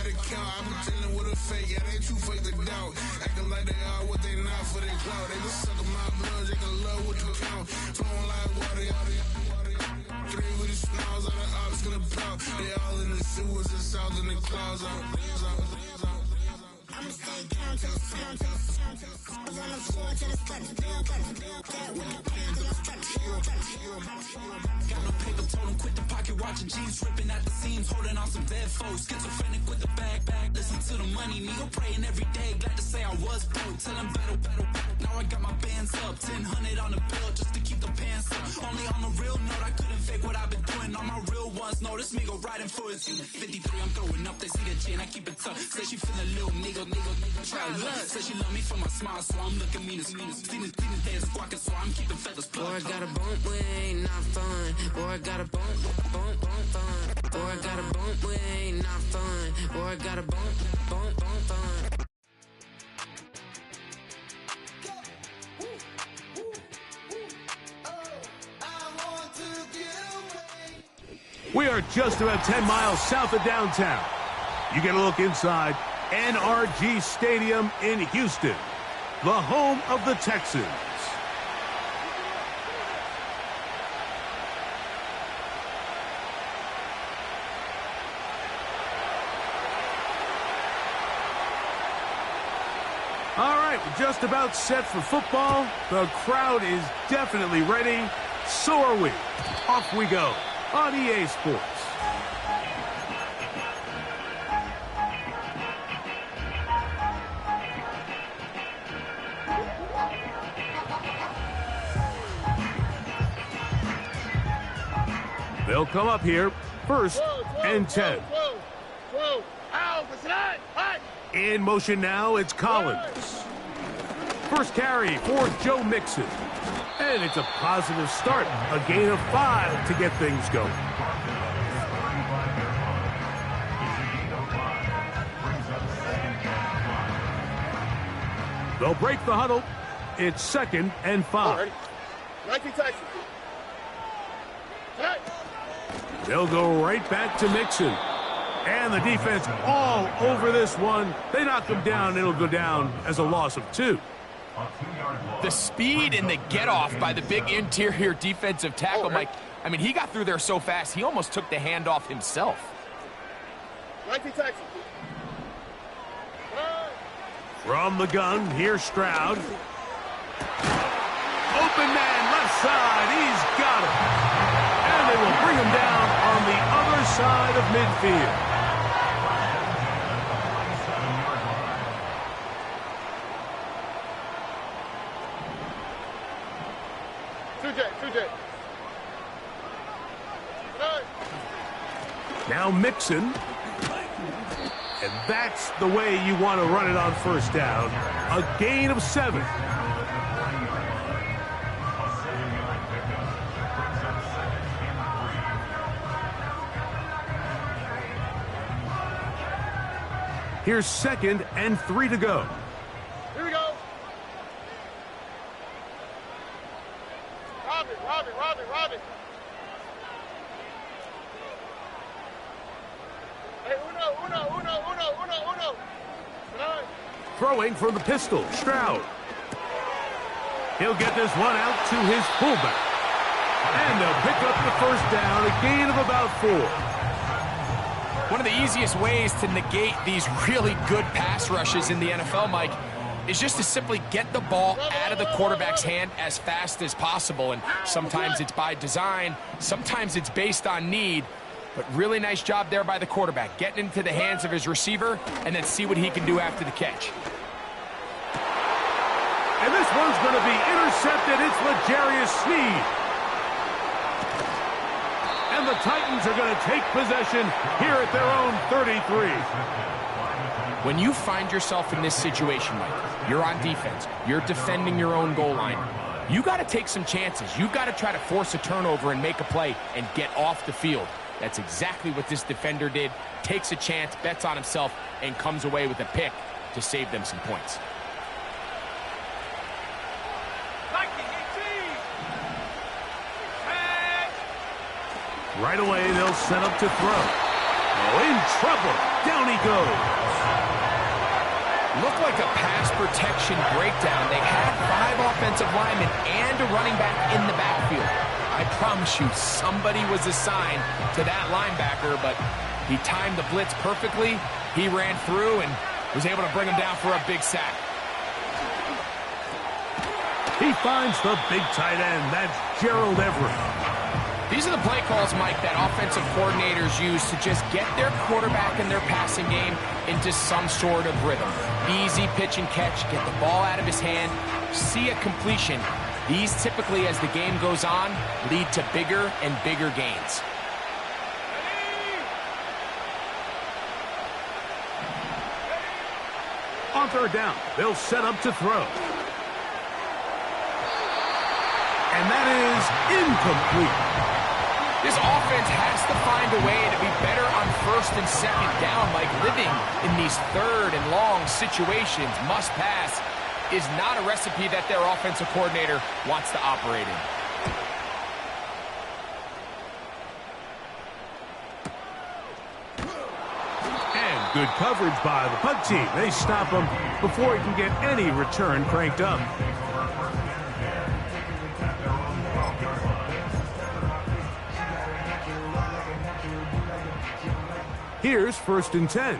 the count. I be dealing with a fake, yeah, they too fake to doubt. Acting like they are what they not for their clout. They just suckin' my blood, they can love with the count. Flowing like water, three with the smiles, all the ops gonna plow. They all in the sewers and south in the clouds. I'ma stay down to the sound, to the sound, to the sound. On the floor to the steps, get with the pen to the steps. Got no paper, told him quit the pocket watching jeans, ripping at the seams, holding on some dead foes. Schizophrenic with the bag, listen to the money, nigga praying every day. Glad to say I was broke, tell him battle. Now I got my bands up, 1000 on the bill just to keep the pants up. Only on the real note, I couldn't fake what I've been doing. All my real ones know this nigga riding for his 53. I'm throwing up, they see the chain, I keep it tough. Say she feeling little nigga. Try love. Say she love me for my smile, so I'm looking mean as seen the days squawking, so I'm keeping feathers plucked. Boy, I got a bump we ain't not fun. Boy, I got a bump fun. Boy, I got a bump we ain't not fun. Boy, I got a bump fun. We are just about 10 miles south of downtown. You get a look inside NRG Stadium in Houston, the home of the Texans. All right, we're just about set for football. The crowd is definitely ready. So are we. Off we go on EA Sports. They'll come up here, first and 10. In motion now, it's Collins. First carry for Joe Mixon. And it's a positive start, a gain of 5 to get things going. They'll break the huddle. It's 2nd and 5. Texas. They'll go right back to Mixon. And the defense all over this one. They knock him down. It'll go down as a loss of 2. The speed and the get-off by the big interior defensive tackle, Mike. I mean, he got through there so fast, he almost took the handoff himself. Texas. From the gun, here's Stroud. Open man, left side. He's got him. And they will bring him down on the other side of midfield. Now Mixon. And that's the way you want to run it on first down. A gain of 7. Here's 2nd and 3 to go. Here we go. Robin. Hey, uno. Throwing from the pistol, Stroud. He'll get this one out to his fullback. And they'll pick up the first down, a gain of about 4. One of the easiest ways to negate these really good pass rushes in the NFL, Mike, is just to simply get the ball out of the quarterback's hand as fast as possible. And sometimes it's by design, sometimes it's based on need. But really nice job there by the quarterback, getting into the hands of his receiver, and then see what he can do after the catch. And this one's going to be intercepted. It's L'Jarius Sneed. And the Titans are going to take possession here at their own 33. When you find yourself in this situation, Mike, you're on defense, you're defending your own goal line, you got to take some chances. You got to try to force a turnover and make a play and get off the field. That's exactly what this defender did. Takes a chance, bets on himself, and comes away with a pick to save them some points. Right away, they'll set up to throw. Oh, in trouble. Down he goes. Looked like a pass protection breakdown. They had 5 offensive linemen and a running back in the backfield. I promise you, somebody was assigned to that linebacker, but he timed the blitz perfectly. He ran through and was able to bring him down for a big sack. He finds the big tight end. That's Gerald Everett. These are the play calls, Mike, that offensive coordinators use to just get their quarterback and their passing game into some sort of rhythm. Easy pitch and catch, get the ball out of his hand, see a completion. These typically, as the game goes on, lead to bigger and bigger gains. On third down, they'll set up to throw. And that is incomplete. This offense has to find a way to be better on first and second down, like living in these third and long situations. Must pass is not a recipe that their offensive coordinator wants to operate in. And good coverage by the punt team. They stop him before he can get any return cranked up. Here's 1st and 10.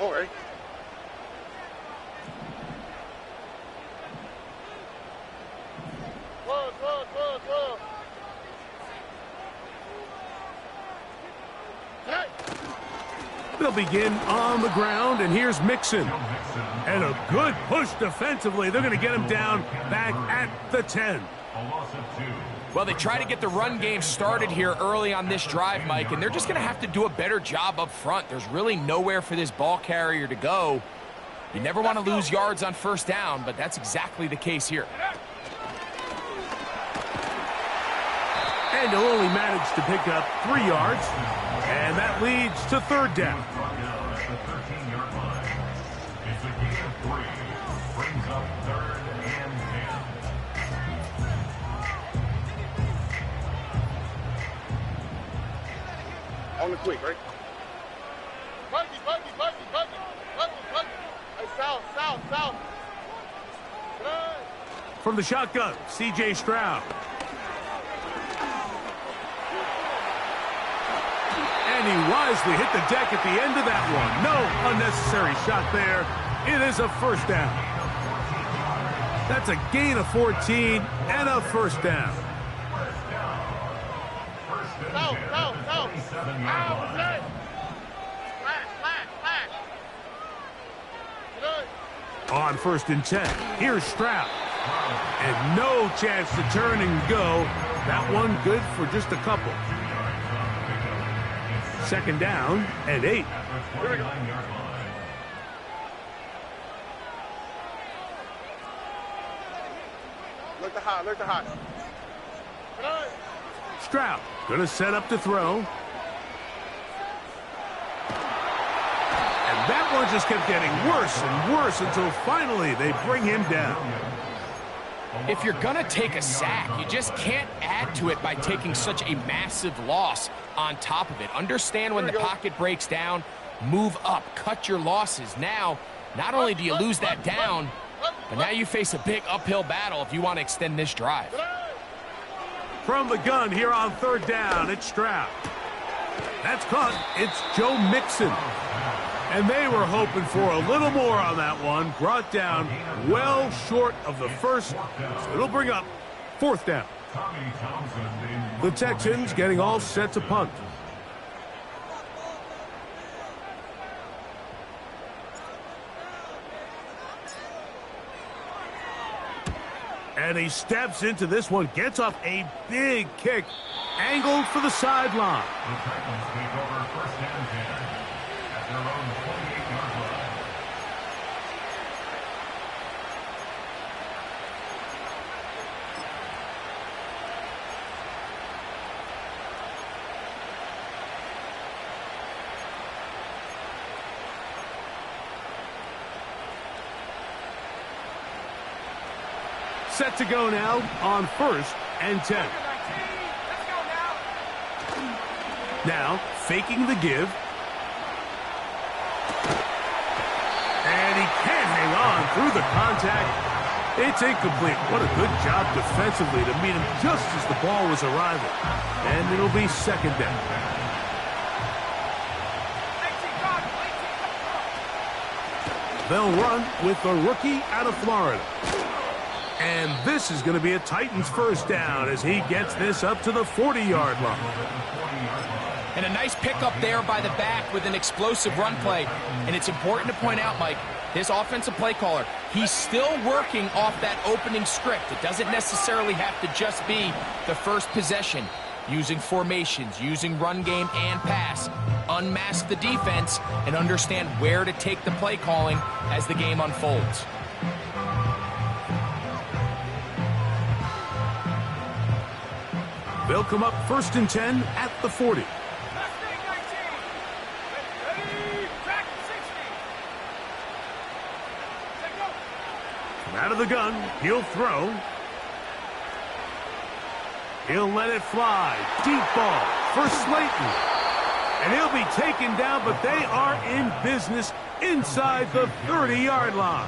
All right. Whoa. Hey. They'll begin on the ground, and here's Mixon. And a good push defensively. They're going to get him down back at the 10. Well, they try to get the run game started here early on this drive, Mike, and they're just going to have to do a better job up front. There's really nowhere for this ball carrier to go. You never want to lose yards on first down, but that's exactly the case here. And he'll only manage to pick up 3 yards, and that leads to 3rd down. On the quick, right? Buggy. Hey, south. From the shotgun, C.J. Stroud. And he wisely hit the deck at the end of that one. No unnecessary shot there. It is a 1st down. That's a gain of 14 and a 1st down. South. On 1st and 10, here's Stroud. And no chance to turn and go. That one good for just a couple. 2nd down and 8. Here we go. Look the hot. Stroud gonna set up to throw. And that one just kept getting worse and worse until finally they bring him down. If you're going to take a sack, you just can't add to it by taking such a massive loss on top of it. Understand when the pocket breaks down, move up, cut your losses. Now, not only do you lose that down, but now you face a big uphill battle if you want to extend this drive. From the gun here on 3rd down, it's Stroud. That's caught. It's Joe Mixon. And they were hoping for a little more on that one. Brought down well short of the first. So it'll bring up 4th down. The Texans getting all set to punt. And he steps into this one, gets off a big kick, angled for the sideline. The Titans take over 1st and 10 at their own 28-yard line. Set to go now on 1st and 10. Now, faking the give. And he can't hang on through the contact. It's incomplete. What a good job defensively to meet him just as the ball was arriving. And it'll be second down. They'll run with the rookie out of Florida. And this is going to be a Titans first down as he gets this up to the 40-yard line. And a nice pickup there by the back with an explosive run play. And it's important to point out, Mike, this offensive play caller, he's still working off that opening script. It doesn't necessarily have to just be the first possession. Using formations, using run game and pass. Unmask the defense and understand where to take the play calling as the game unfolds. They'll come up 1st and 10 at the 40. From out of the gun, he'll throw. He'll let it fly. Deep ball for Slayton. And he'll be taken down, but they are in business inside the 30-yard line.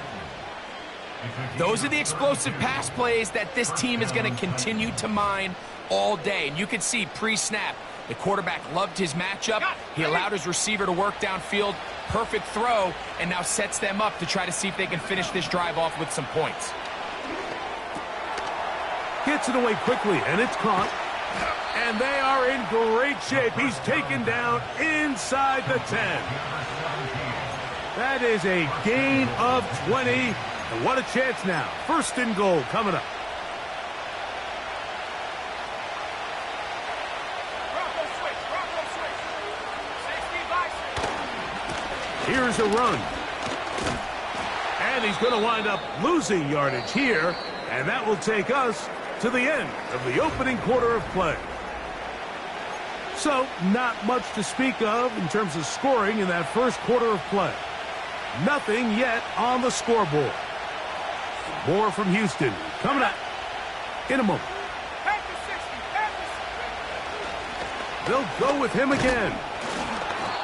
Those are the explosive pass plays that this team is going to continue to mine all day. And you can see pre-snap, the quarterback loved his matchup. He allowed his receiver to work downfield. Perfect throw, and now sets them up to try to see if they can finish this drive off with some points. Gets it away quickly, and it's caught. And they are in great shape. He's taken down inside the 10. That is a gain of 20. And what a chance now. 1st and goal coming up. Here's a run. And he's going to wind up losing yardage here. And that will take us to the end of the opening quarter of play. So, not much to speak of in terms of scoring in that first quarter of play. Nothing yet on the scoreboard. More from Houston coming up in a moment. They'll go with him again.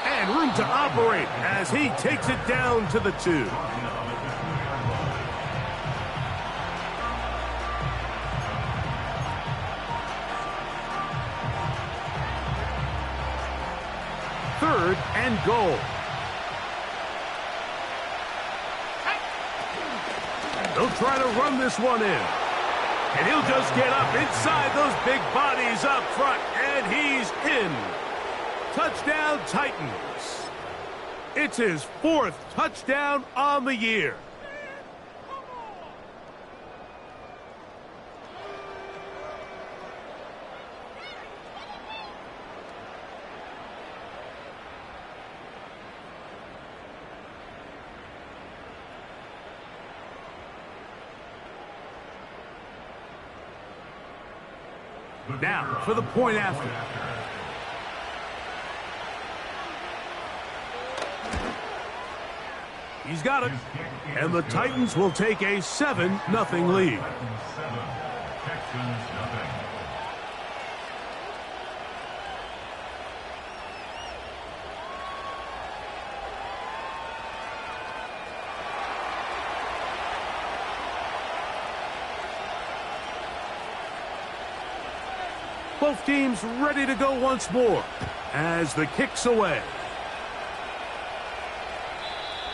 And room to operate as he takes it down to the 2. Third and goal. They'll try to run this one in. And he'll just get up inside those big bodies up front. And he's in. Touchdown, Titans. It's his 4th touchdown on the year. Now for the point after. He's got it. And the Titans will take a 7-0 lead. Both teams ready to go once more as the kick's away.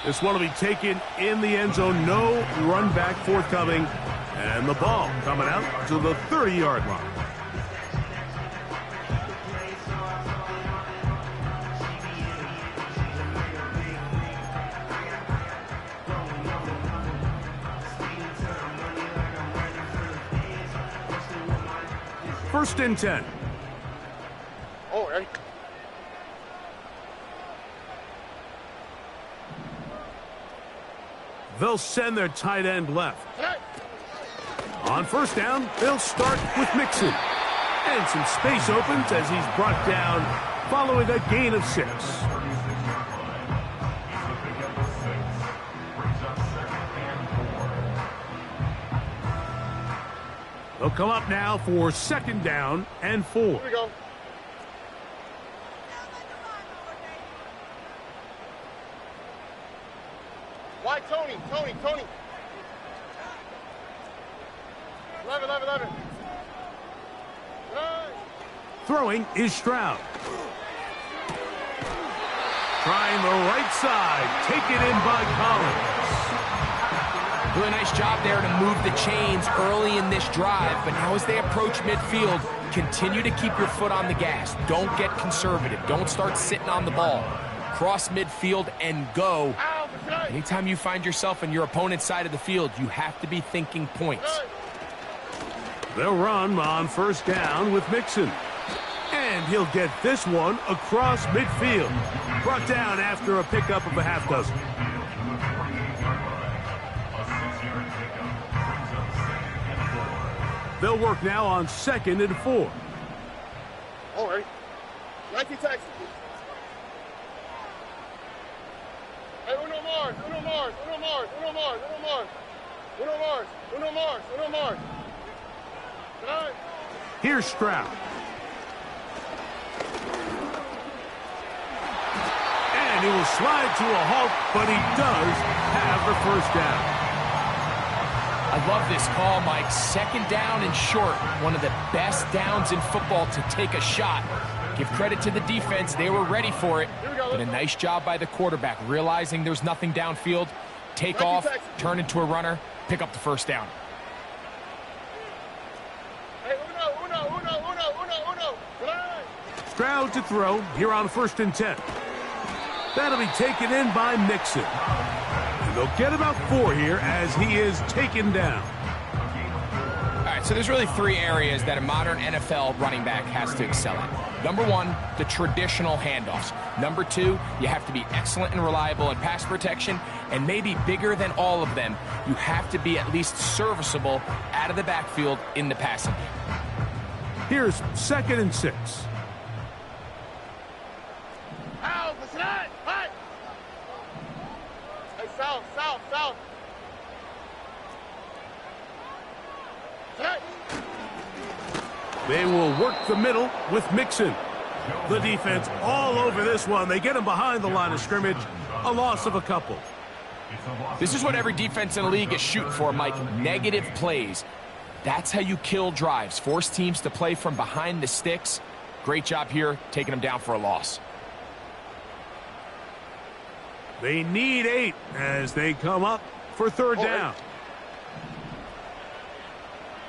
This one will be taken in the end zone. No run back forthcoming. And the ball coming out to the 30-yard line. First and 10. Oh, right. They'll send their tight end left. On first down, they'll start with Mixon. And some space opens as he's brought down following a gain of 6. They'll come up now for 2nd down and 4. Here we go. Why Tony? 11. Right. Throwing is Stroud. Trying the right side. Taken in by Collins. Really nice job there to move the chains early in this drive, but now as they approach midfield, continue to keep your foot on the gas. Don't get conservative. Don't start sitting on the ball. Cross midfield and go. Anytime you find yourself on your opponent's side of the field, you have to be thinking points. They'll run on first down with Mixon. And he'll get this one across midfield. Brought down after a pickup of a half dozen. They'll work now on 2nd and 4. All right. 19 Texas. Hey, Uno Mars. Right. Here's Stroud. And he will slide to a halt, but he does have the first down. I love this call, Mike. 2nd down and short. One of the best downs in football to take a shot. Give credit to the defense. They were ready for it. But a nice job by the quarterback, realizing there's nothing downfield. Take off, turn into a runner, pick up the first down. Hey, Uno. Right. Stroud to throw here on 1st and 10. That'll be taken in by Mixon. And they'll get about 4 here as he is taken down. All right, so there's really 3 areas that a modern NFL running back has to excel at. Number 1, the traditional handoffs. Number 2, you have to be excellent and reliable in pass protection. And maybe bigger than all of them, you have to be at least serviceable out of the backfield in the passing game. Here's 2nd and 6. South. They will work the middle with Mixon. The defense all over this one. They get him behind the line of scrimmage. A loss of a couple. This is what every defense in the league is shooting for, Mike. Negative plays. That's how you kill drives. Force teams to play from behind the sticks. Great job here, taking them down for a loss. They need 8 as they come up for 3rd down.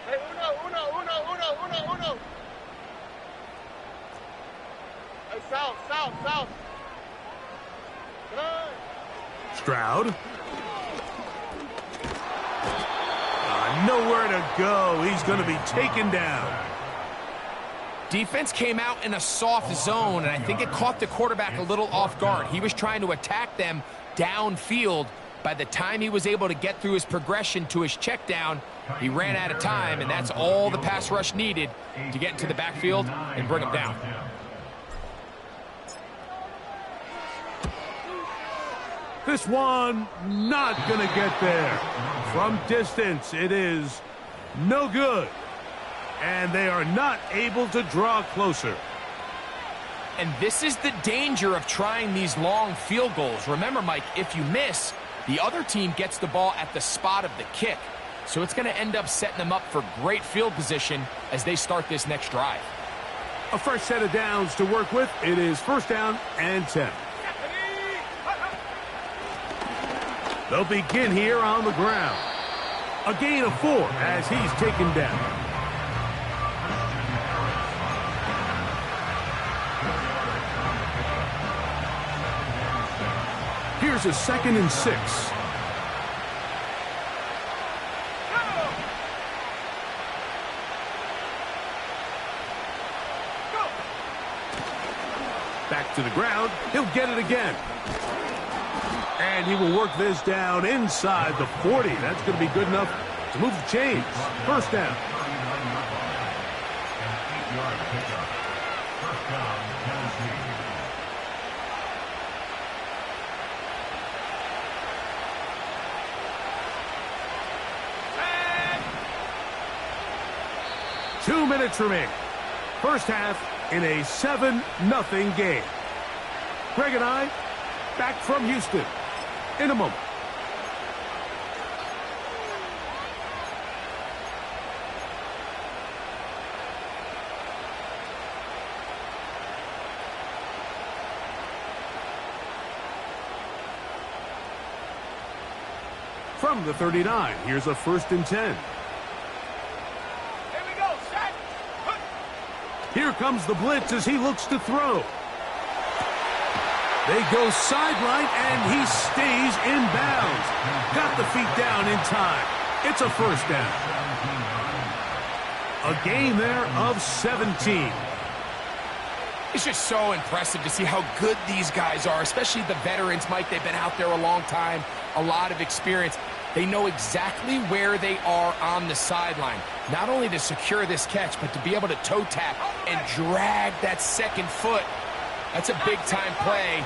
Hey, Uno. Hey, south. Right. Stroud. Nowhere to go. He's going to be taken down. Defense came out in a soft zone, and I think it caught the quarterback a little off guard. He was trying to attack them downfield. By the time he was able to get through his progression to his check down, he ran out of time, and that's all the pass rush needed to get into the backfield and bring him down. This one not going to get there. From distance, it is no good. And they are not able to draw closer. And this is the danger of trying these long field goals. Remember, Mike, if you miss, the other team gets the ball at the spot of the kick. So it's going to end up setting them up for great field position as they start this next drive. A fresh set of downs to work with. It is 1st down and 10. They'll begin here on the ground. A gain of 4 as he's taken down. Here's a 2nd and 6. Back to the ground. He'll get it again. And he will work this down inside the 40. That's going to be good enough to move the chains. 1st down. 2 minutes remaining. First half in a 7-0 game. Greg and I back from Houston in a moment. From the 39, here's a 1st and 10. Here we go, set. Here comes the blitz as he looks to throw. They go sideline, and he stays in bounds. Got the feet down in time. It's a 1st down. A gain there of 17. It's just so impressive to see how good these guys are, especially the veterans, Mike. They've been out there a long time, a lot of experience. They know exactly where they are on the sideline, not only to secure this catch, but to be able to toe tap and drag that second foot. That's a big-time play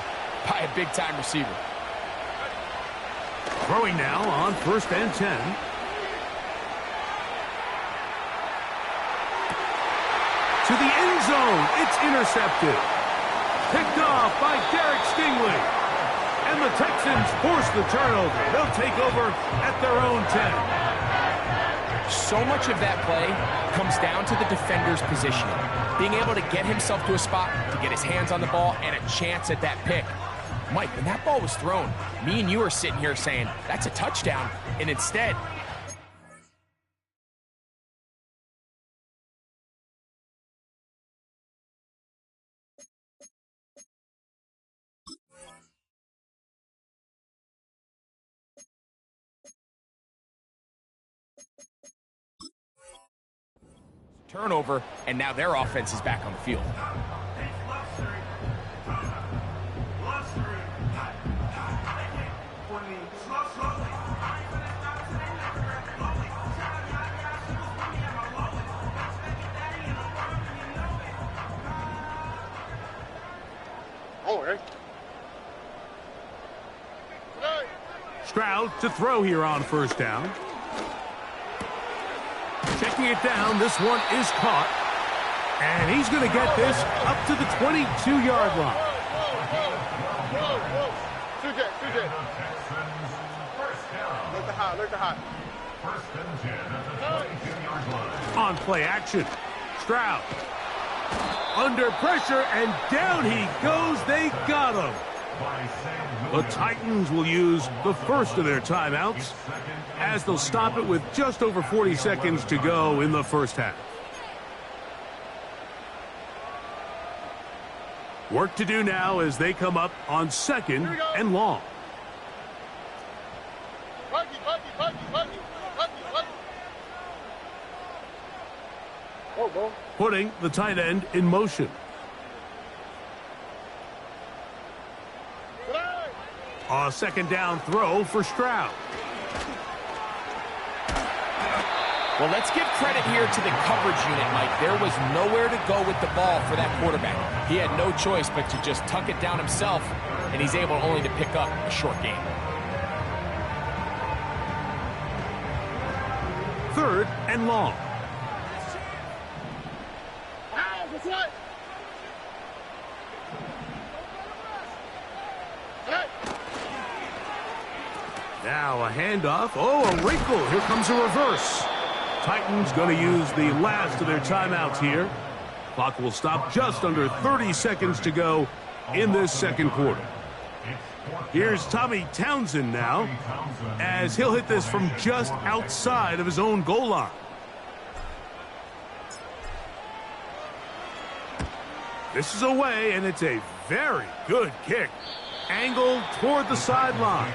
by a big-time receiver. Throwing now on 1st and 10. To the end zone, it's intercepted. Picked off by Derek Stingley. And the Texans force the turnover. They'll take over at their own 10. So much of that play comes down to the defender's positioning. Being able to get himself to a spot, to get his hands on the ball, and a chance at that pick. Mike, when that ball was thrown, me and you are sitting here saying, that's a touchdown, and instead, turnover, and now their offense is back on the field. Stroud to throw here on 1st down. Checking it down, this one is caught. And he's going to get this up to the 22-yard line. CJ. Look the high. 1st and 10 at the 22-yard line. On play action, Stroud. Under pressure, and down he goes. They got him. The Titans will use the first of their timeouts as they'll stop it with just over 40 seconds to go in the 1st half. Work to do now as they come up on 2nd and long. Putting the tight end in motion. A 2nd down throw for Stroud. Well, let's give credit here to the coverage unit, Mike. There was nowhere to go with the ball for that quarterback. He had no choice but to just tuck it down himself, and he's able only to pick up a short gain. 3rd and long. Now a handoff. Oh, a wrinkle. Here comes a reverse. Titans going to use the last of their timeouts here. Clock will stop just under 30 seconds to go in this 2nd quarter. Here's Tommy Townsend now as he'll hit this from just outside of his own goal line. This is away, and it's a very good kick. Angled toward the sideline.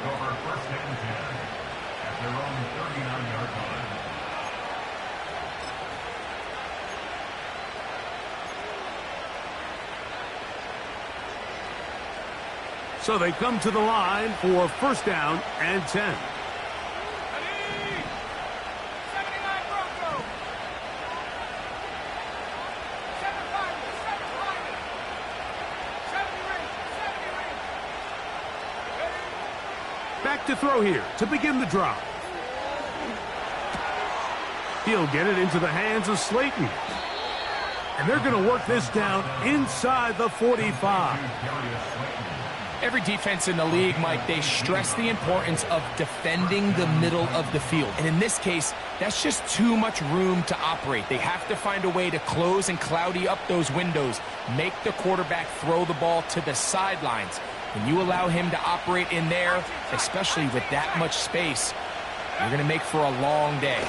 So they come to the line for 1st down and 10. Back to throw here to begin the drive. He'll get it into the hands of Slayton. And they're going to work this down inside the 45. Every defense in the league, Mike, they stress the importance of defending the middle of the field. And in this case, that's just too much room to operate. They have to find a way to close and cloudy up those windows, make the quarterback throw the ball to the sidelines. When you allow him to operate in there, especially with that much space, You're going to make for a long day.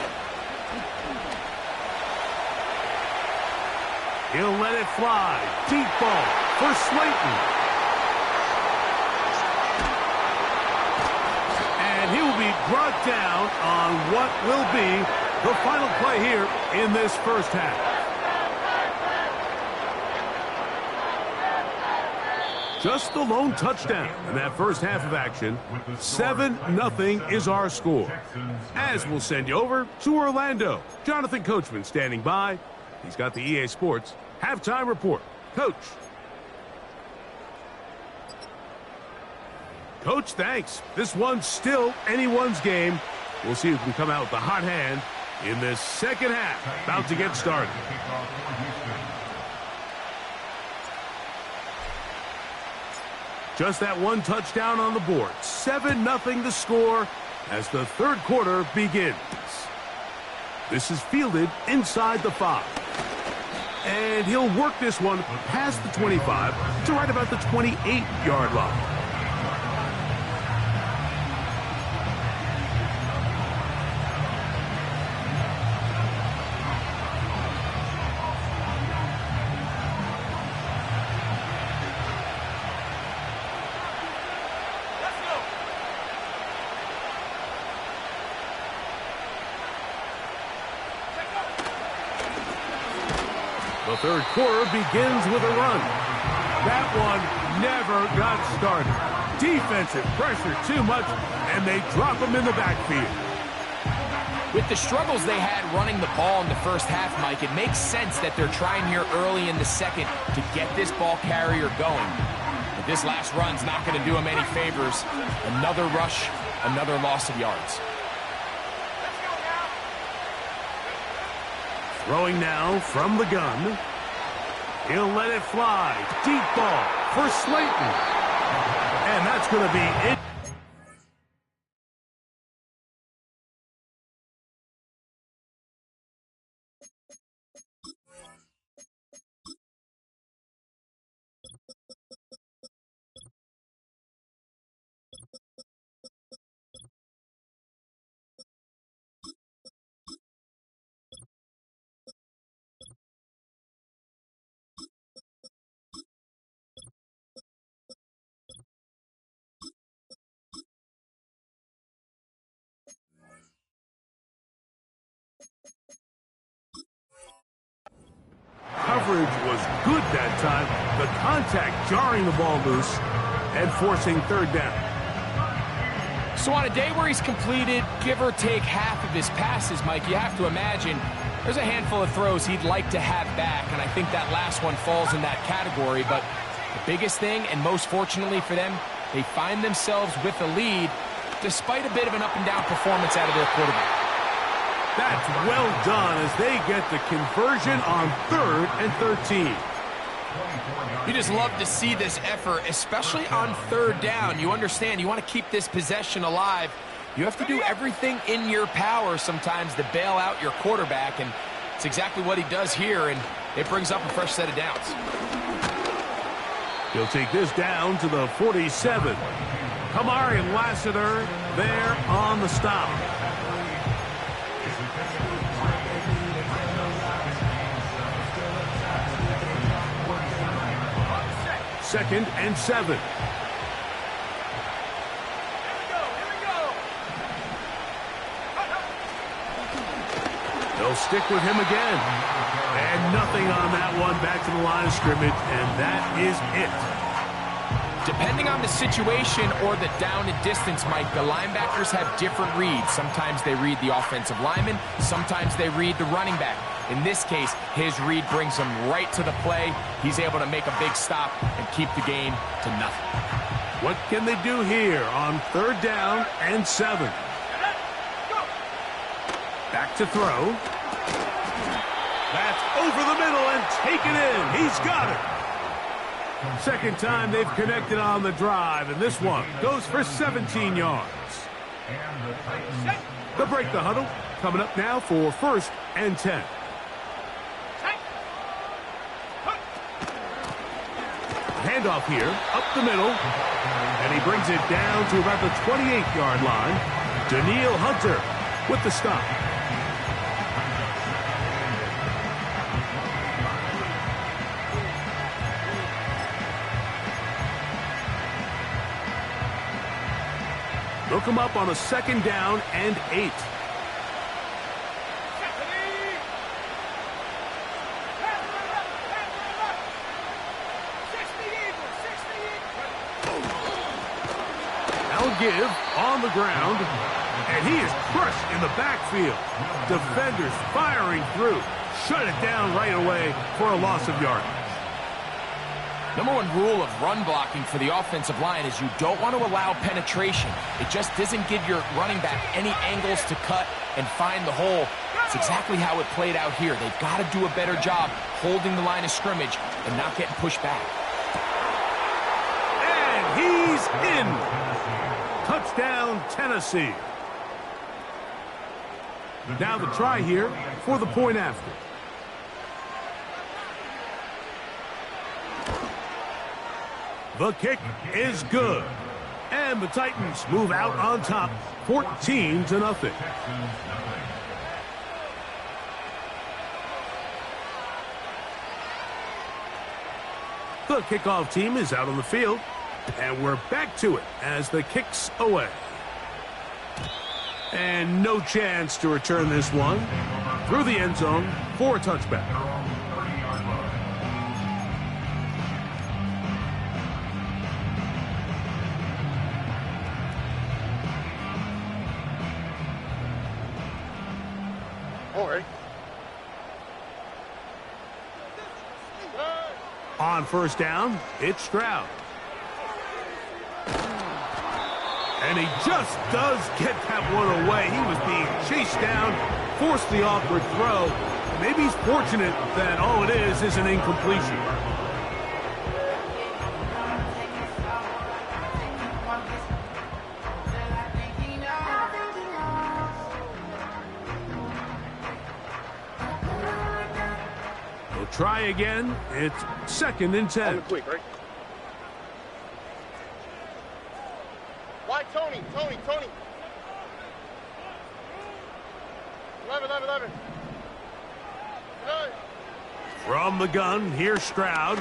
He'll let it fly. Deep ball for Slayton. And he will be brought down on what will be the final play here in this first half. Just the lone touchdown in that first half of action. 7-0 is our score. As we'll send you over to Orlando. Jonathan Coachman standing by. He's got the EA Sports halftime report. Coach. Coach, thanks. This one's still anyone's game. We'll see who can come out with the hot hand in this second half. About to get started. Just that one touchdown on the board. 7-0 the score as the third quarter begins. This is fielded inside the 5. And he'll work this one past the 25 to right about the 28-yard line. The third quarter begins with a run. That one never got started. Defensive pressure too much, and they drop him in the backfield. With the struggles they had running the ball in the first half, Mike, it makes sense that they're trying here early in the second to get this ball carrier going. But this last run's not going to do him any favors. Another rush, another loss of yards. Throwing now from the gun. He'll let it fly. Deep ball for Slayton. And that's going to be it. Coverage was good that time. The contact jarring the ball loose and forcing third down. So on a day where he's completed, give or take half of his passes, Mike, you have to imagine there's a handful of throws he'd like to have back, and I think that last one falls in that category. But the biggest thing, and most fortunately for them, they find themselves with a lead despite a bit of an up-and-down performance out of their quarterback. That's well done as they get the conversion on 3rd and 13. You just love to see this effort, especially on 3rd down. You understand, you want to keep this possession alive. You have to do everything in your power sometimes to bail out your quarterback, and it's exactly what he does here, and it brings up a fresh set of downs. He'll take this down to the 47. Kamari Lassiter there on the stop. Second and 7. They'll stick with him again. And nothing on that one. Back to the line of scrimmage, and that is it. Depending on the situation or the down and distance, Mike, the linebackers have different reads. Sometimes they read the offensive lineman. Sometimes they read the running back. In this case, his read brings him right to the play. He's able to make a big stop and keep the game to nothing. What can they do here on 3rd down and 7? Back to throw. That's over the middle and taken in. He's got it. Second time they've connected on the drive, and this one goes for 17 yards. They'll break the huddle. Coming up now for 1st and 10. Handoff here, up the middle, and he brings it down to about the 28-yard line. Daniil Hunter with the stop. Look him up on a 2nd down and 8. Now give on the ground, and he is crushed in the backfield. Defenders firing through. Shut it down right away for a loss of yardage. Number one rule of run blocking for the offensive line is you don't want to allow penetration. It just doesn't give your running back any angles to cut and find the hole. It's exactly how it played out here. They've got to do a better job holding the line of scrimmage and not getting pushed back. And he's in. Touchdown, Tennessee. Now the try here for the point after. The kick is good. And the Titans move out on top, 14-0. The kickoff team is out on the field, and we're back to it as the kick's away. And no chance to return this one through the end zone for a touchback. On 1st down, it's Stroud. And he just does get that one away. He was being chased down, forced the awkward throw. Maybe he's fortunate that all it is an incompletion. Try again. It's 2nd and 10. Quick, right? Why, Tony? 11. From the gun, here's Stroud.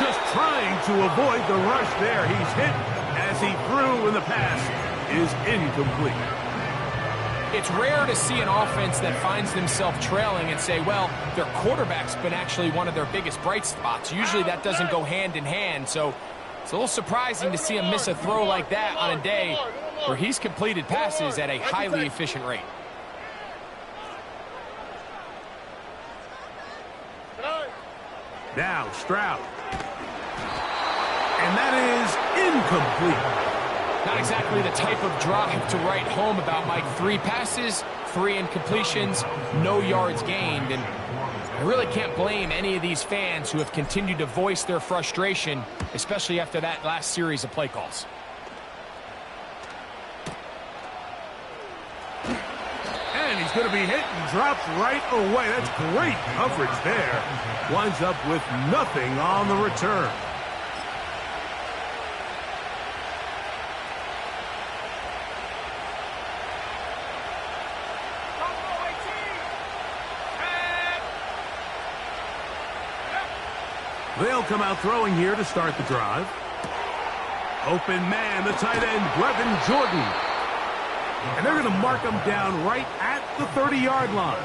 Just trying to avoid the rush there. He's hit as he threw, and the pass is incomplete. It's rare to see an offense that finds themselves trailing and say, well, their quarterback's been actually one of their biggest bright spots. Usually that doesn't go hand in hand, so it's a little surprising to see him miss a throw like that on a day where he's completed passes at a highly efficient rate. Now Stroud. And that is incomplete. Not exactly the type of drive to write home about, Mike. 3 passes, 3 incompletions, no yards gained. And I really can't blame any of these fans who have continued to voice their frustration, especially after that last series of play calls. And he's going to be hit and dropped right away. That's great coverage there. Winds up with nothing on the return. They'll come out throwing here to start the drive. Open man, the tight end, Brevin Jordan. And they're going to mark him down right at the 30-yard line.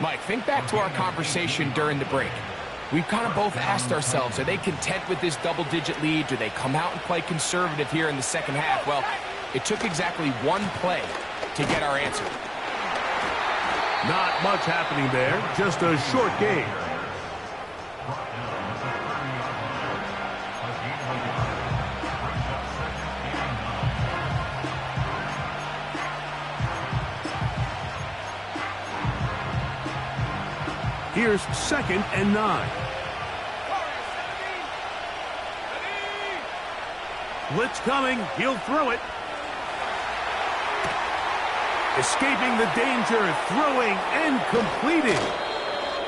Mike, think back to our conversation during the break. We've kind of both asked ourselves, are they content with this double-digit lead? Do they come out and play conservative here in the second half? Well, it took exactly one play to get our answer. Not much happening there, just a short game. Here's 2nd and 9. Blitz coming. He'll throw it. Escaping the danger, throwing and completing.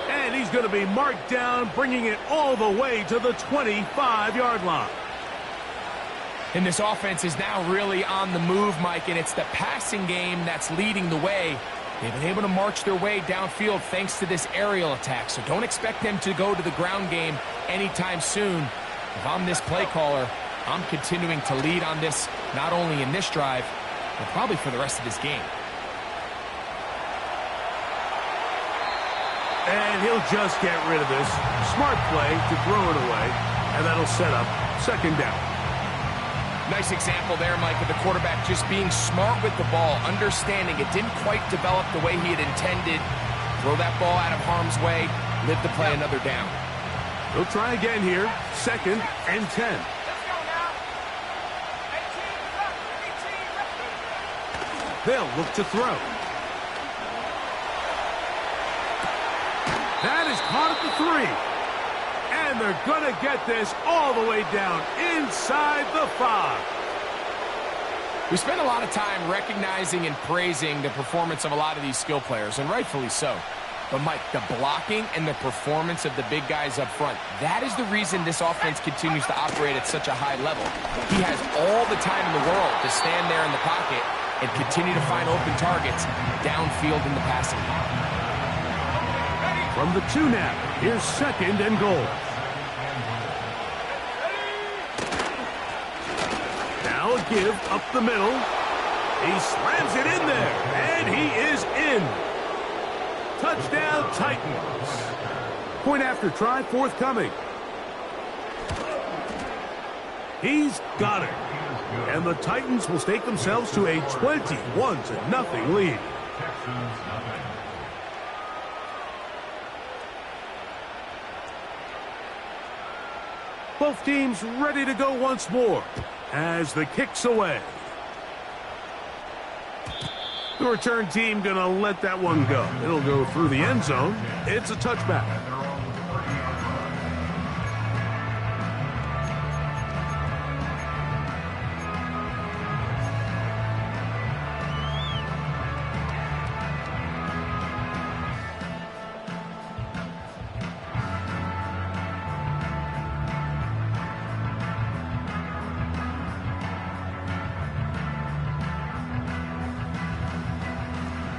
And he's going to be marked down, bringing it all the way to the 25-yard line. And this offense is now really on the move, Mike, and it's the passing game that's leading the way. They've been able to march their way downfield thanks to this aerial attack, so don't expect them to go to the ground game anytime soon. If I'm this play caller, I'm continuing to lead on this, not only in this drive, but probably for the rest of this game. And he'll just get rid of this. Smart play to throw it away, and that'll set up second down. Nice example there, Mike, of the quarterback just being smart with the ball, understanding it didn't quite develop the way he had intended. Throw that ball out of harm's way, live to play another down. They'll try again here, 2nd and 10. They'll look to throw. That is caught at the 3. And they're going to get this all the way down inside the 5. We spend a lot of time recognizing and praising the performance of a lot of these skill players, and rightfully so. But, Mike, the blocking and the performance of the big guys up front, that is the reason this offense continues to operate at such a high level. He has all the time in the world to stand there in the pocket and continue to find open targets downfield in the passing game. From the 2 now, here's 2nd and goal. Now a give up the middle. He slams it in there, and he is in. Touchdown, Titans. Point after try forthcoming. He's got it. And the Titans will stake themselves to a 21-0 lead. Both teams ready to go once more as the kick's away. The return team going to let that one go. It'll go through the end zone. It's a touchback.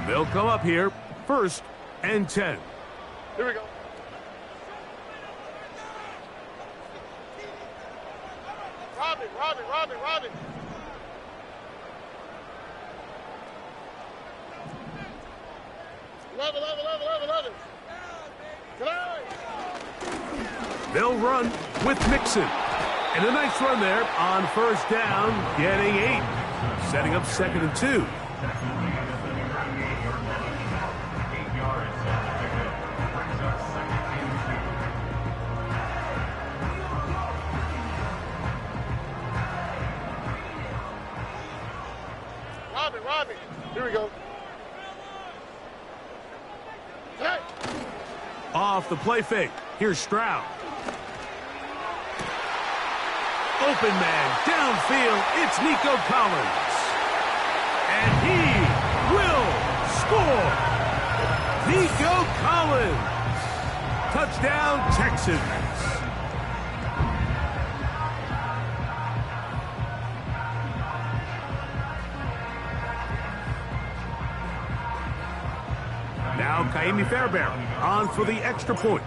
They'll come up here, 1st and 10. Here we go. Robin. Love it. They'll run with Mixon. And a nice run there on 1st down, getting 8. Setting up 2nd and 2. Robin. Here we go. Hey. Off the play fake. Here's Stroud. Open man downfield. It's Nico Collins. And he will score. Nico Collins. Touchdown, Texans. Now Kaimi Fairbairn on for the extra point.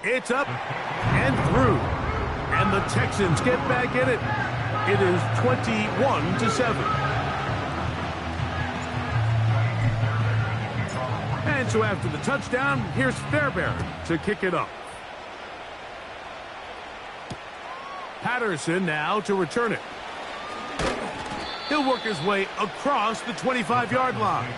It's up and through. And the Texans get back in it. It is 21-7. And so after the touchdown, here's Fairbairn to kick it up. Patterson now to return it. He'll work his way across the 25-yard line.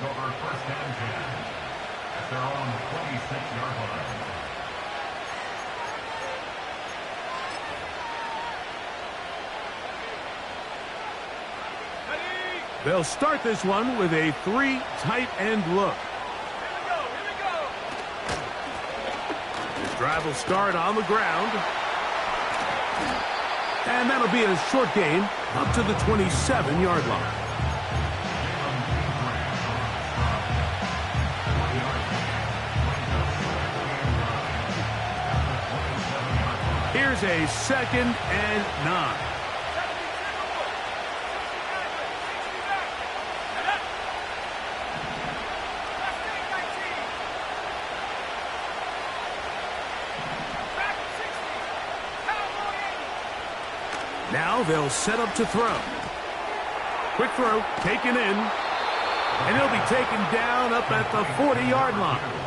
They'll start this one with a 3 tight end look. This drive will start on the ground. And that'll be a short gain up to the 27-yard line. Here's a 2nd and 9. Now they'll set up to throw. Quick throw, taken in. And he'll be taken down up at the 40-yard line.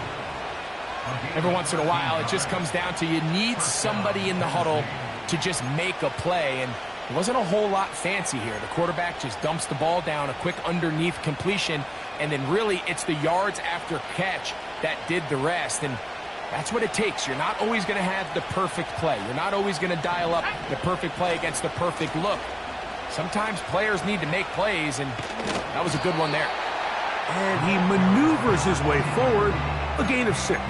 Every once in a while, it just comes down to you need somebody in the huddle to just make a play. And it wasn't a whole lot fancy here. The quarterback just dumps the ball down, a quick underneath completion, and then really it's the yards after catch that did the rest. And that's what it takes. You're not always going to have the perfect play. You're not always going to dial up the perfect play against the perfect look. Sometimes players need to make plays, and that was a good one there. And he maneuvers his way forward, a gain of 6.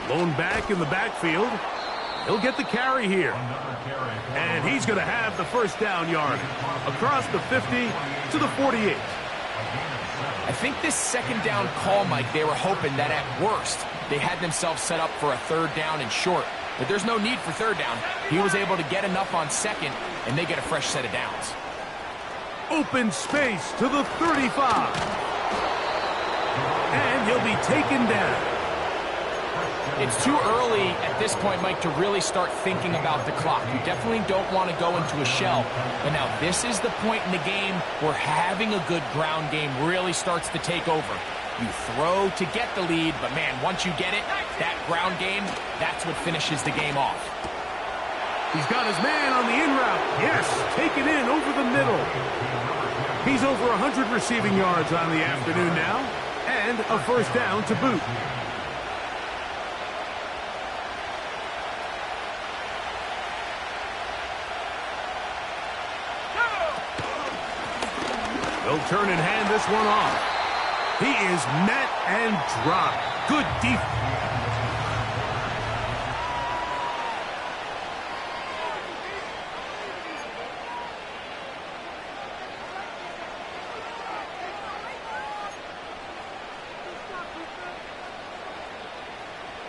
Lone back in the backfield. He'll get the carry here. And he's going to have the first down yard across the 50 to the 48. I think this second down call, Mike, they were hoping that at worst they had themselves set up for a 3rd down and short. But there's no need for 3rd down. He was able to get enough on 2nd, and they get a fresh set of downs. Open space to the 35. And he'll be taken down. It's too early at this point, Mike, to really start thinking about the clock. You definitely don't want to go into a shell. But now this is the point in the game where having a good ground game really starts to take over. You throw to get the lead, but man, once you get it, that ground game, that's what finishes the game off. He's got his man on the in route. Yes, taken in over the middle. He's over 100 receiving yards on the afternoon now, and a first down to boot. They'll turn and hand this one off. He is met and dropped. Good defense.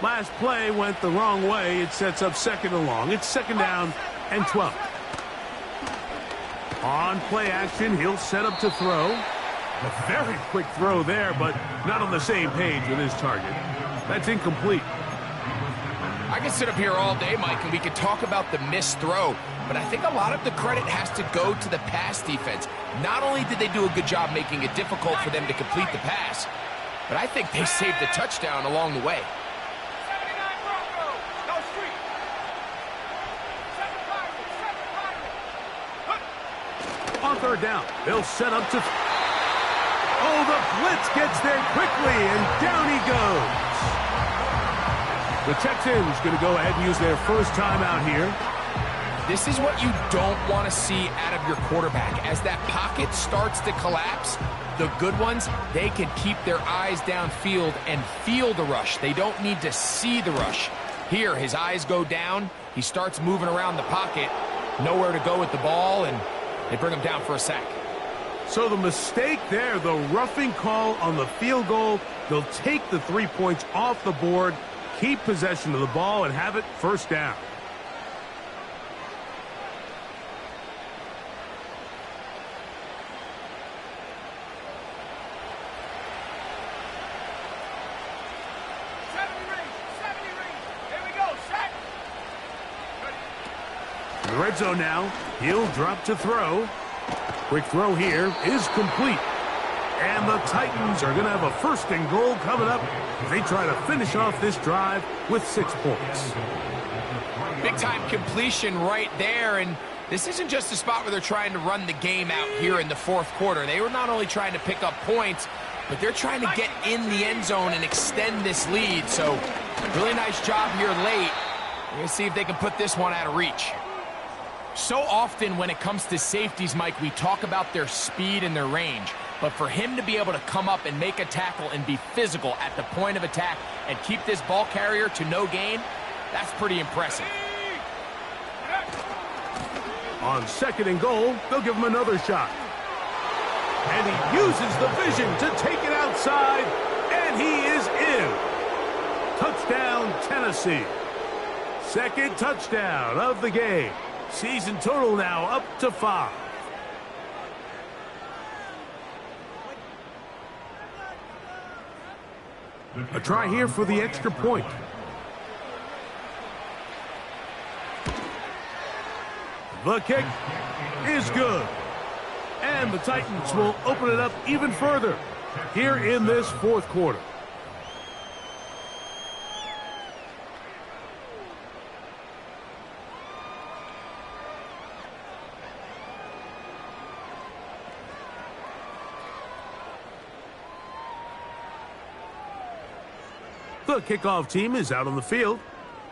Last play went the wrong way. It sets up 2nd and long. It's 2nd down and 12. On play action, he'll set up to throw. A very quick throw there, but not on the same page with his target. That's incomplete. I can sit up here all day, Mike, and we could talk about the missed throw, but I think a lot of the credit has to go to the pass defense. Not only did they do a good job making it difficult for them to complete the pass, but I think they saved the touchdown along the way. On 3rd down, they'll set up to... Oh, the blitz gets there quickly, and down he goes. The Texans going to go ahead and use their first timeout here. This is what you don't want to see out of your quarterback. As that pocket starts to collapse, the good ones, they can keep their eyes downfield and feel the rush. They don't need to see the rush. Here, his eyes go down. He starts moving around the pocket. Nowhere to go with the ball, and they bring him down for a sack. So the mistake there, the roughing call on the field goal, they'll take the 3 points off the board, keep possession of the ball, and have it first down. In the red zone now, he'll drop to throw. Quick throw here is complete. And the Titans are going to have a 1st and goal coming up as they try to finish off this drive with 6 points. Big-time completion right there, and this isn't just a spot where they're trying to run the game out here in the 4th quarter. They were not only trying to pick up points, but they're trying to get in the end zone and extend this lead. So, really nice job here late. We're going to see if they can put this one out of reach. So often when it comes to safeties, Mike, we talk about their speed and their range. But for him to be able to come up and make a tackle and be physical at the point of attack and keep this ball carrier to no gain, that's pretty impressive. On 2nd and goal, they'll give him another shot. And he uses the vision to take it outside, and he is in. Touchdown, Tennessee. 2nd touchdown of the game. Season total now up to 5. A try here for the extra point. The kick is good. And the Titans will open it up even further here in this 4th quarter. The kickoff team is out on the field,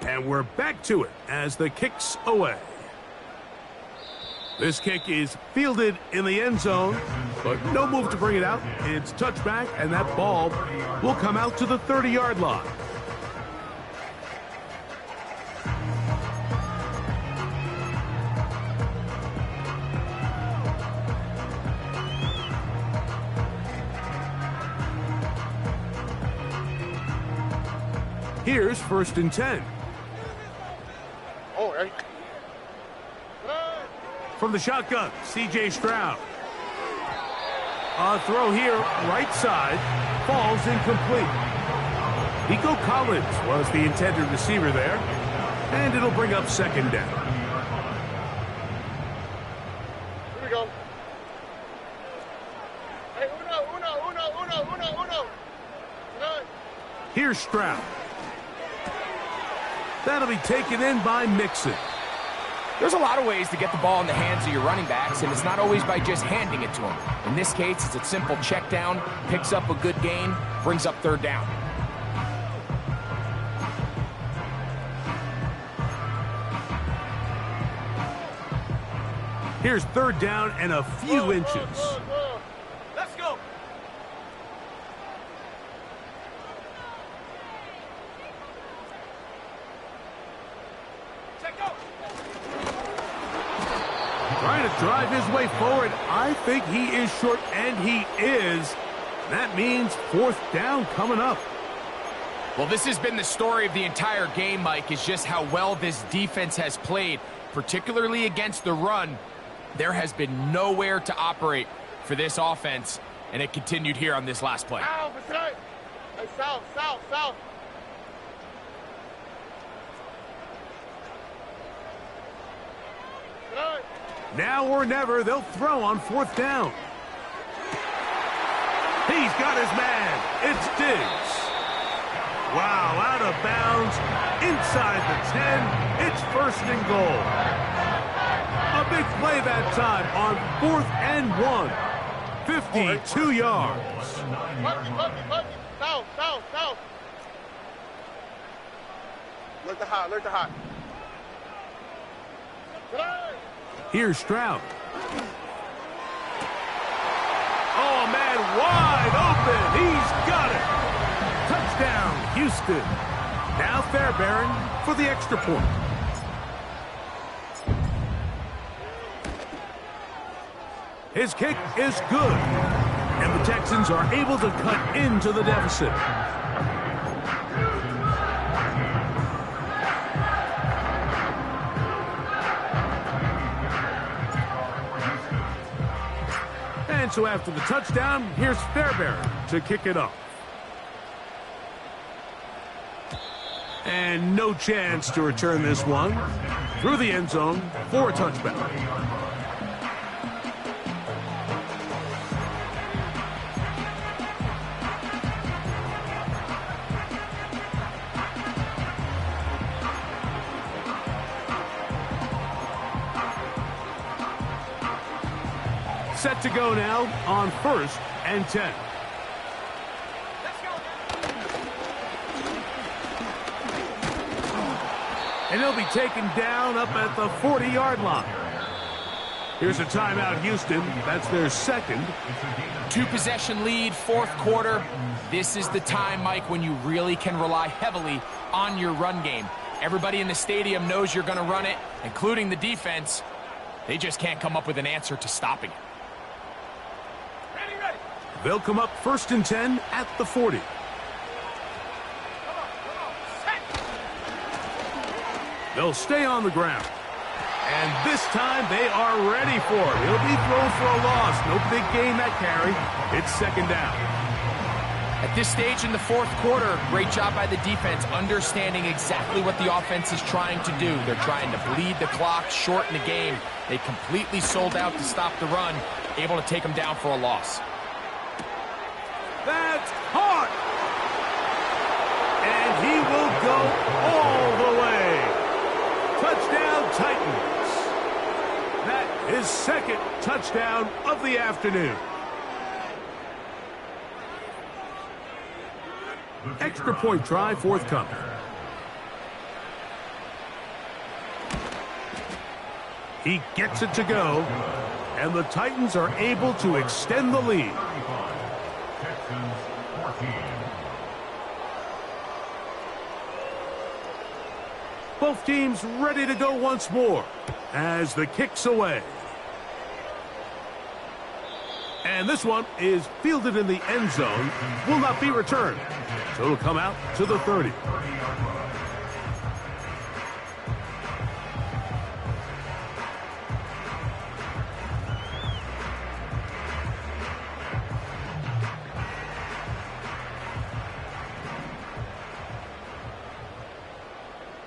and we're back to it as the kick's away. This kick is fielded in the end zone, but no move to bring it out. It's touchback, and that ball will come out to the 30-yard line. Here's 1st and 10. Oh, hey. From the shotgun, C.J. Stroud. A throw here, right side, falls incomplete. Nico Collins was the intended receiver there, and it'll bring up 2nd down. Here we go. Hey, uno. Here's Stroud. That'll be taken in by Mixon. There's a lot of ways to get the ball in the hands of your running backs, and it's not always by just handing it to them. In this case, it's a simple check down, picks up a good gain, brings up 3rd down. Here's 3rd down and a few inches. Let's go. Trying to drive his way forward. I think he is short, and he is. That means 4th down coming up. Well, this has been the story of the entire game, Mike, is just how well this defense has played, particularly against the run. There has been nowhere to operate for this offense, and it continued here on this last play. Ow, beside. Hey, south. Now or never, they'll throw on 4th down. He's got his man. It's Diggs. Wow, out of bounds, inside the 10. It's 1st and goal. A big play that time on 4th and 1. 52 yards. South. Look the hot. Here's Stroud. Oh, man, wide open. He's got it. Touchdown, Houston. Now Fairbairn for the extra point. His kick is good, and the Texans are able to cut into the deficit. And so after the touchdown, here's Fairbairn to kick it off. And no chance to return this one through the end zone for a touchback. Set to go now on 1st and 10. And he'll be taken down up at the 40-yard line. Here's a timeout, Houston. That's their second. 2-possession lead, fourth quarter. This is the time, Mike, when you really can rely heavily on your run game. Everybody in the stadium knows you're going to run it, including the defense. They just can't come up with an answer to stopping it. Ready. They'll come up 1st and 10 at the 40. Come on. Set. They'll stay on the ground. And this time they are ready for it. He'll be thrown for a loss. No big gain that carry. It's 2nd down. At this stage in the fourth quarter, great job by the defense, understanding exactly what the offense is trying to do. They're trying to bleed the clock, shorten the game. They completely sold out to stop the run, able to take them down for a loss. That's caught. And he will go all the way. Touchdown, Titans. That is 2nd touchdown of the afternoon. Extra point try forthcoming. He gets it to go, and the Titans are able to extend the lead. Texans 14. Both teams ready to go once more as the kick's away. And this one is fielded in the end zone, will not be returned. So it'll come out to the 30.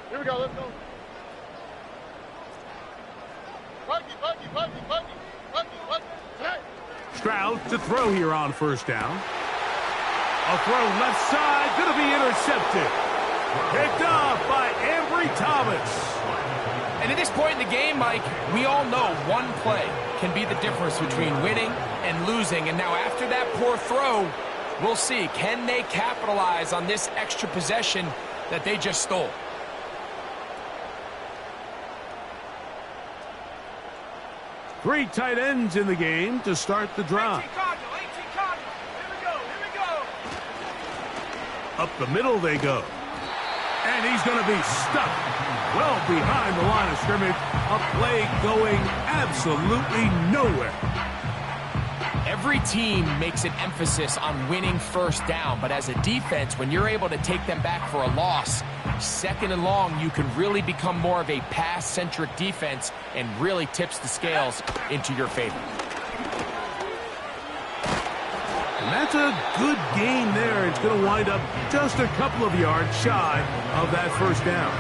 Here we go. Let's go. Buggy. Set. Stroud to throw here on 1st down. A throw left side, going to be intercepted. Picked off by Ambry Thomas. And at this point in the game, Mike, we all know one play can be the difference between winning and losing. And now after that poor throw, we'll see, can they capitalize on this extra possession that they just stole? Three tight ends in the game to start the drive. 18 Cardinal. Here we go. Up the middle they go. And he's going to be stuck well behind the line of scrimmage. A play going absolutely nowhere. Every team makes an emphasis on winning 1st down, but as a defense, when you're able to take them back for a loss, 2nd and long, you can really become more of a pass-centric defense and really tips the scales into your favor. And that's a good gain there. It's going to wind up just a couple of yards shy of that 1st down.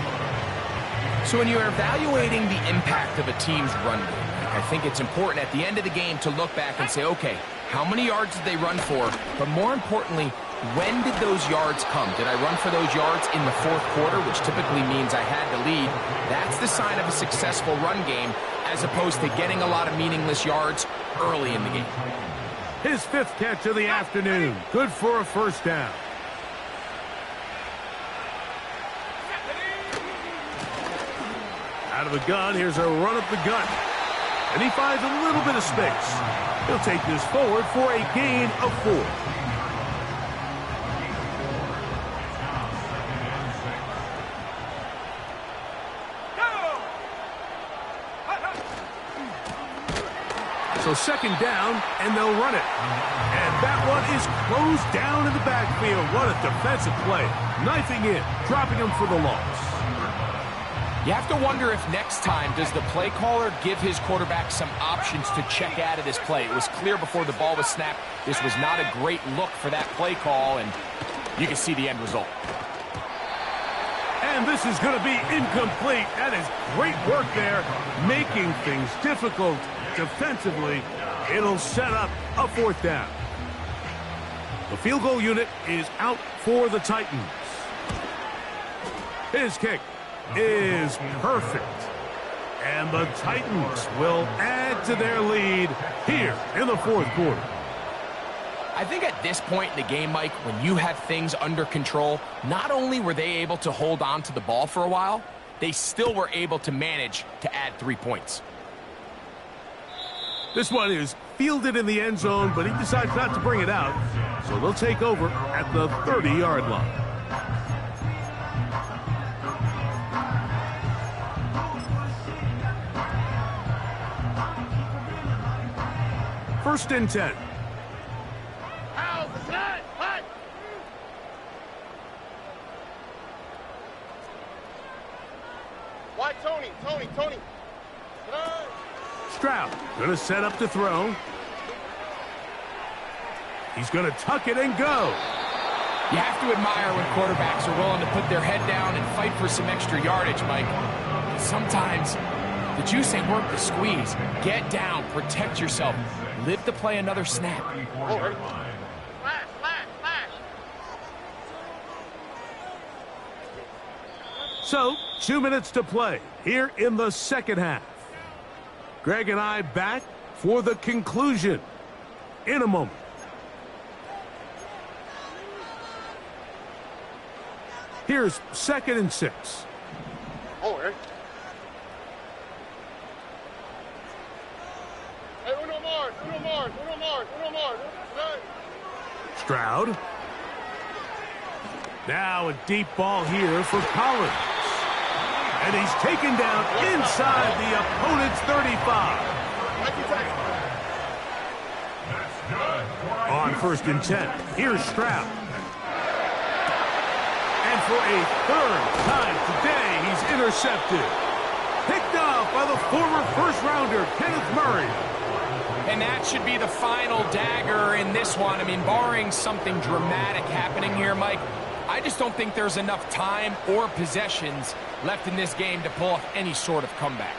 So when you're evaluating the impact of a team's run game, I think it's important at the end of the game to look back and say, okay, how many yards did they run for? But more importantly, when did those yards come? Did I run for those yards in the fourth quarter, which typically means I had the lead? That's the sign of a successful run game, as opposed to getting a lot of meaningless yards early in the game. His 5th catch of the afternoon. Good for a 1st down. Out of the gun, here's a run up the gut. And he finds a little bit of space. He'll take this forward for a gain of 4. So 2nd down, and they'll run it. And that one is closed down in the backfield. What a defensive play. Knifing in, dropping him for the loss. You have to wonder if next time, does the play caller give his quarterback some options to check out of this play? It was clear before the ball was snapped, this was not a great look for that play call, and you can see the end result. And this is going to be incomplete. That is great work there, making things difficult defensively. It'll set up a 4th down. The field goal unit is out for the Titans. His kick is perfect. And the Titans will add to their lead here in the 4th quarter. I think at this point in the game, Mike, when you have things under control, not only were they able to hold on to the ball for a while, they still were able to manage to add 3 points. This one is fielded in the end zone, but he decides not to bring it out. So they'll take over at the 30-yard line. First and 10. How's the time? Hut! Why, Tony? Tony. Stroud going to set up to throw. He's going to tuck it and go. You have to admire when quarterbacks are willing to put their head down and fight for some extra yardage, Mike. Sometimes the juice ain't worth the squeeze. Get down, protect yourself, live to play another snap. Flash! So, 2 minutes to play here in the second half. Greg and I back for the conclusion in a moment. Here's 2nd and 6. Oh, Eric. Hey, uno more. Stroud. Now a deep ball here for Collins. And he's taken down inside the opponent's 35. On 1st and 10, here's Stroud. And for a 3rd time today, he's intercepted. Picked off by the former first-rounder, Kenneth Murray. And that should be the final dagger in this one. I mean, barring something dramatic happening here, Mike, I just don't think there's enough time or possessions left in this game to pull off any sort of comeback.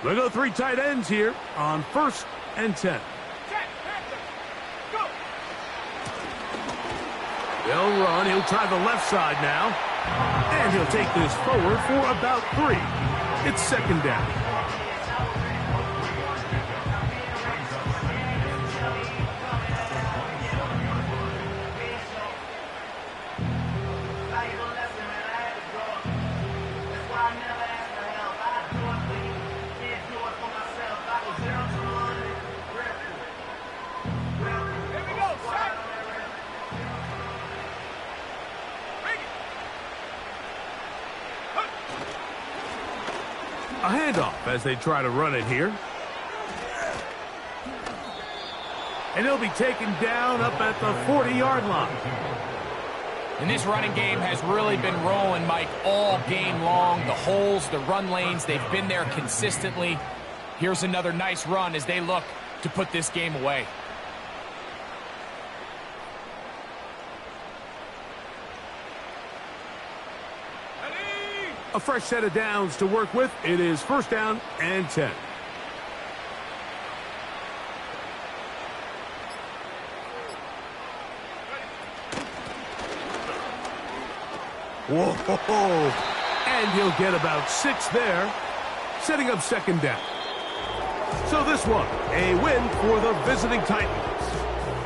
They'll go 3 tight ends here on 1st and 10. They'll run. He'll try the left side now. And he'll take this forward for about 3. It's 2nd down. A handoff as they try to run it here. And he'll be taken down up at the 40-yard line. And this running game has really been rolling, Mike, all game long. The holes, the run lanes, they've been there consistently. Here's another nice run as they look to put this game away. A fresh set of downs to work with. It is 1st down and 10. Whoa! And he'll get about 6 there, setting up 2nd down. So this one, a win for the visiting Titans.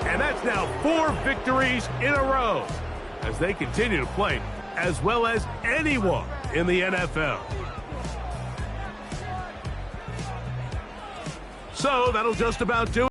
And that's now 4 victories in a row as they continue to play as well as anyone in the NFL. So that'll just about do it.